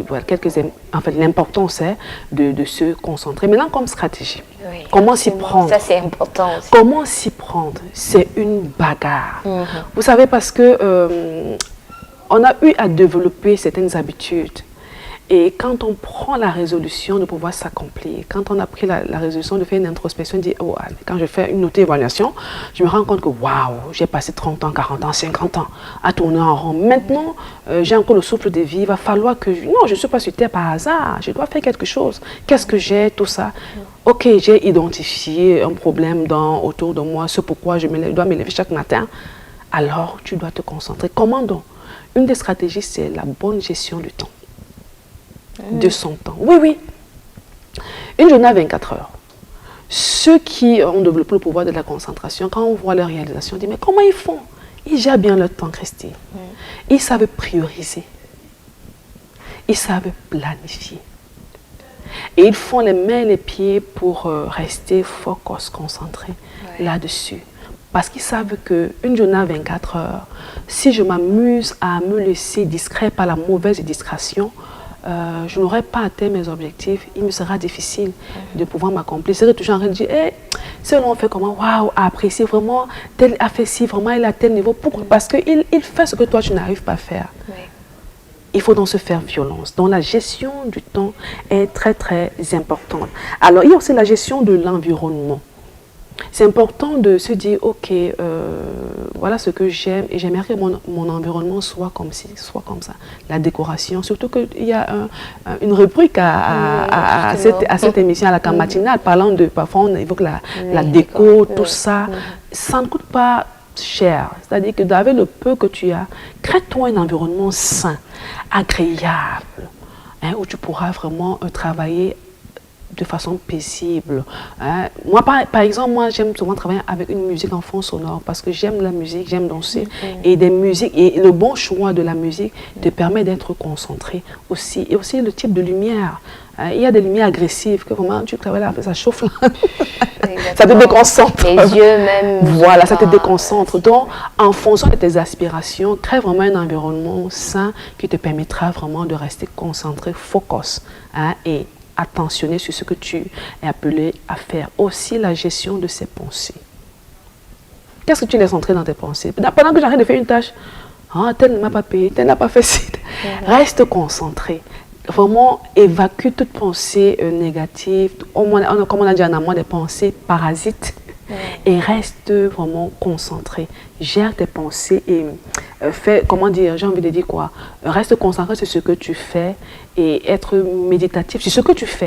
voilà, en fait, l'importance est de se concentrer. Maintenant, comme stratégie, Oui, comment s'y prendre? Ça, c'est important aussi. Comment s'y prendre? C'est une bagarre. Vous savez, parce que on a eu à développer certaines habitudes. Et quand on prend la résolution de pouvoir s'accomplir, quand on a pris la résolution de faire une introspection, de dire, oh, quand je fais une auto-évaluation, je me rends compte que waouh, j'ai passé 30 ans, 40 ans, 50 ans à tourner en rond. Maintenant, j'ai encore le souffle de vie, il va falloir que... Non, je ne suis pas sur terre par hasard, je dois faire quelque chose. Qu'est-ce que j'ai, tout ça? Ok, j'ai identifié un problème autour de moi, c'est pourquoi je dois me lever chaque matin. Alors, tu dois te concentrer. Comment donc? Une des stratégies, c'est la bonne gestion du temps. De son temps. Oui, oui. Une journée à 24 heures. Ceux qui ont développé le pouvoir de la concentration, quand on voit leur réalisation, on dit, mais comment ils font? Ils gèrent bien leur temps, Christine. Ils savent prioriser. Ils savent planifier. Et ils font les mains et les pieds pour rester focus, concentré là-dessus. Parce qu'ils savent qu'une journée à 24 heures, si je m'amuse à me laisser distraire par la mauvaise distraction, je n'aurai pas atteint mes objectifs, il me sera difficile de pouvoir m'accomplir. Je serai toujours en train de dire, hey, on fait comment, waouh, apprécier vraiment, tel a fait ci, vraiment il est à tel niveau. Pourquoi? Parce qu'il fait ce que toi tu n'arrives pas à faire. Oui. Il faut donc se faire violence. Donc la gestion du temps est très très importante. Alors il y a aussi la gestion de l'environnement. C'est important de se dire, ok, voilà ce que j'aime et j'aimerais que mon environnement soit comme ci, soit comme ça. La décoration, surtout qu'il y a une rubrique à cette émission, à la carte matinale, parlant de, parfois on évoque la déco, tout ça. Ça ne coûte pas cher. C'est-à-dire que avec le peu que tu as, crée-toi un environnement sain, agréable, hein, où tu pourras vraiment travailler de façon paisible. Hein. Moi, par exemple, moi, j'aime souvent travailler avec une musique en fond sonore parce que j'aime la musique, j'aime danser. Et des musiques, et le bon choix de la musique te permet d'être concentré aussi. Et aussi le type de lumière. Hein. Il y a des lumières agressives que vraiment, tu travailles là, ça chauffe là. Ça te déconcentre. Les yeux même. Voilà, ça te déconcentre. Donc, en fonction de tes aspirations, crée vraiment un environnement sain qui te permettra vraiment de rester concentré, focus. Hein, et attentionner sur ce que tu es appelé à faire. Aussi la gestion de ses pensées. Qu'est-ce que tu laisses entrer dans tes pensées? Pendant que j'arrête de faire une tâche, ah, tel ne m'a pas payé, tel n'a pas fait ci. Reste concentré. Vraiment évacue toute pensée négative, comme on a dit en amont, des pensées parasites. Et reste vraiment concentré. Gère tes pensées et fais, comment dire, j'ai envie de dire quoi, reste concentré sur ce que tu fais et être méditatif sur ce que tu fais.